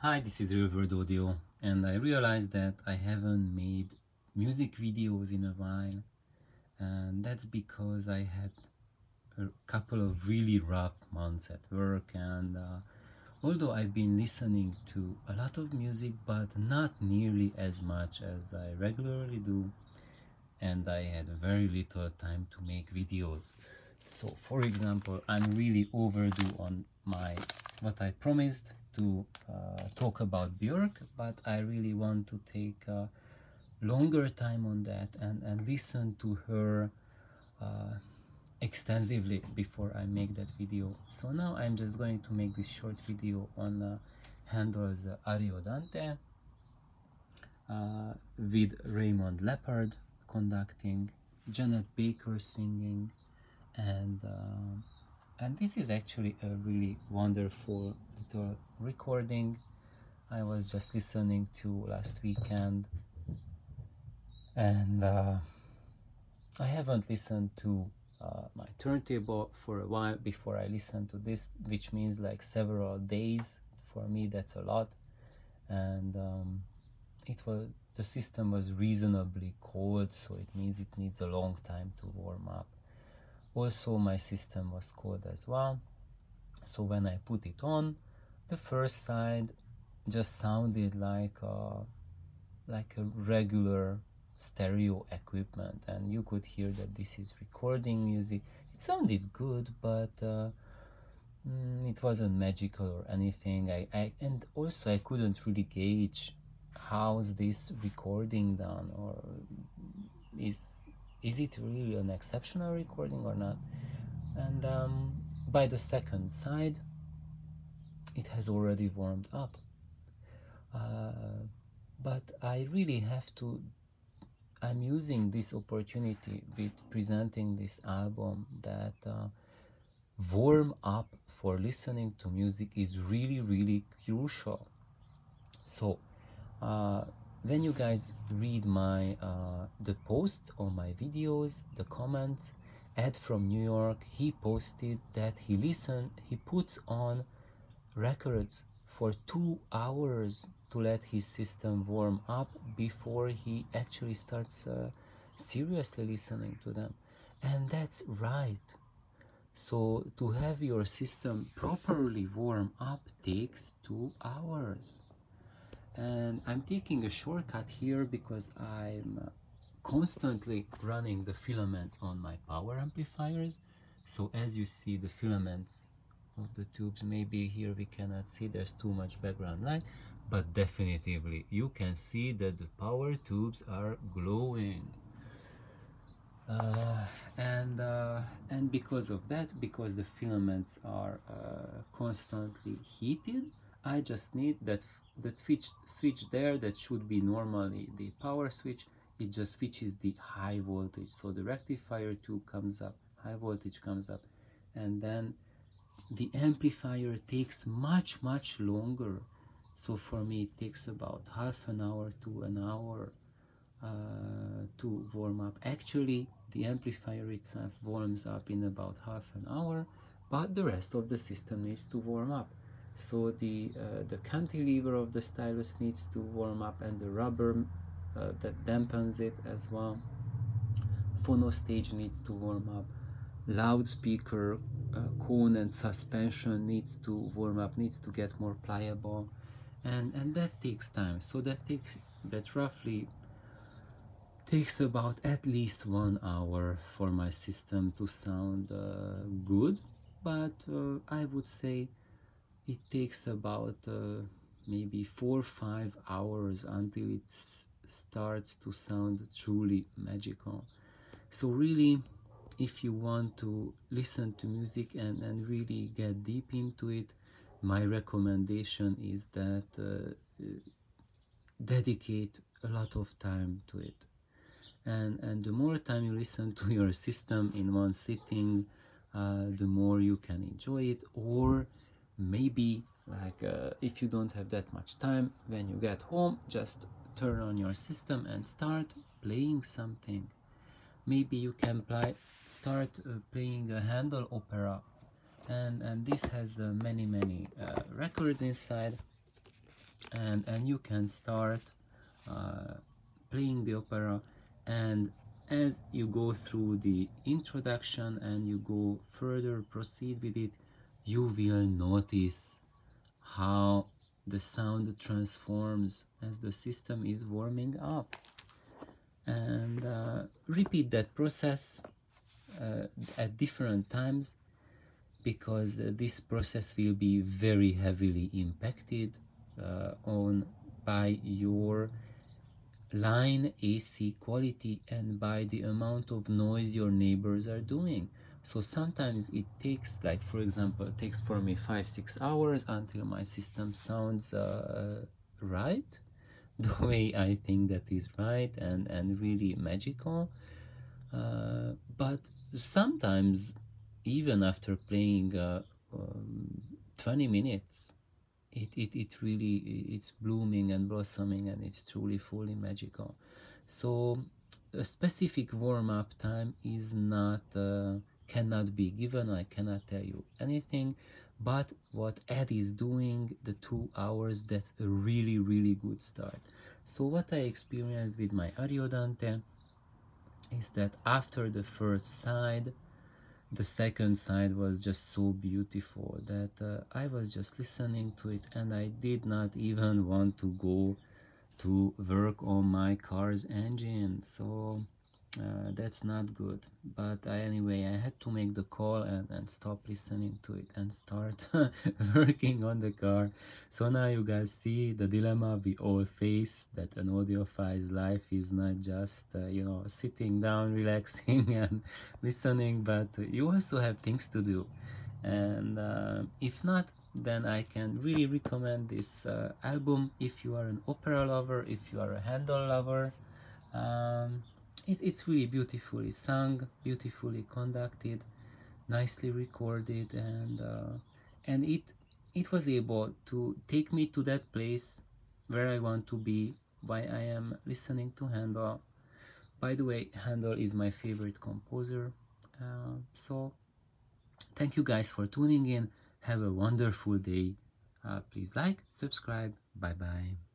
Hi, this is River Audio, and I realized that I haven't made music videos in a while, and that's because I had a couple of really rough months at work. And although I've been listening to a lot of music, but not nearly as much as I regularly do, and I had very little time to make videos. So, for example, I'm really overdue on my what I promised to talk about Björk, but I really want to take longer time on that and listen to her extensively before I make that video. So now I'm just going to make this short video on Handel's Ariodante with Raymond Leppard conducting, Janet Baker singing, and this is actually a really wonderful little recording I was just listening to last weekend, and I haven't listened to my turntable for a while before I listened to this, which means like several days. For me that's a lot. And the system was reasonably cold, so it means it needs a long time to warm up. Also, my system was cold as well, so when I put it on, the first side just sounded like a regular stereo equipment, and you could hear that this is recording music. It sounded good, but it wasn't magical or anything. And also I couldn't really gauge how's this recording done, or is it really an exceptional recording or not. And by the second side, it has already warmed up. But I really have to, I'm using this opportunity with presenting this album that warm up for listening to music is really, really crucial. So when you guys read my the posts on my videos, the comments, Ed from New York, he posted that he puts on records for 2 hours to let his system warm up before he actually starts seriously listening to them. And that's right. So to have your system properly warm up takes 2 hours. And I'm taking a shortcut here because I'm constantly running the filaments on my power amplifiers. So as you see, the filaments of the tubes, maybe here we cannot see, there's too much background light, but definitively you can see that the power tubes are glowing. And because of that, because the filaments are constantly heated, I just need that switch there that should be normally the power switch. It just switches the high voltage, so the rectifier tube comes up, high voltage comes up, and then the amplifier takes much longer. So for me it takes about half an hour to an hour to warm up. Actually, the amplifier itself warms up in about half an hour, but the rest of the system needs to warm up. So the cantilever of the stylus needs to warm up, and the rubber that dampens it as well. Phono stage needs to warm up. Loudspeaker cone and suspension needs to warm up, needs to get more pliable, and that takes time. So that roughly takes about at least 1 hour for my system to sound good. But I would say it takes about maybe 4 or 5 hours until it starts to sound truly magical. So really, if you want to listen to music and really get deep into it, my recommendation is that dedicate a lot of time to it. And the more time you listen to your system in one sitting, the more you can enjoy it. Or maybe like if you don't have that much time, when you get home, just turn on your system and start playing something. Maybe you can start playing a Handel opera, and this has many records inside. and you can start playing the opera, and as you go through the introduction and you go further, proceed with it, you will notice how the sound transforms as the system is warming up. And repeat that process at different times, because this process will be very heavily impacted on by your line AC quality and by the amount of noise your neighbors are doing. So sometimes it takes, like for example, it takes for me 5-6 hours until my system sounds right, the way I think that is right and really magical. But sometimes even after playing 20 minutes, it really, it's blooming and blossoming, and it's truly fully magical. So a specific warm-up time is not cannot be given. I cannot tell you anything, but what Ed is doing, the 2 hours, that's a really good start. So what I experienced with my Ariodante is that after the first side, the second side was just so beautiful that I was just listening to it, and I did not even want to go to work on my car's engine. So that's not good. But anyway, I had to make the call and stop listening to it and start working on the car. So now you guys see the dilemma we all face, that an audiophile's life is not just you know, sitting down, relaxing and listening, but you also have things to do. And if not, then I can really recommend this album if you are an opera lover, if you are a Handel lover. It's really beautifully sung, beautifully conducted, nicely recorded, and it was able to take me to that place where I want to be while I am listening to Handel. By the way, Handel is my favorite composer. So thank you guys for tuning in. Have a wonderful day. Please like, subscribe. Bye bye.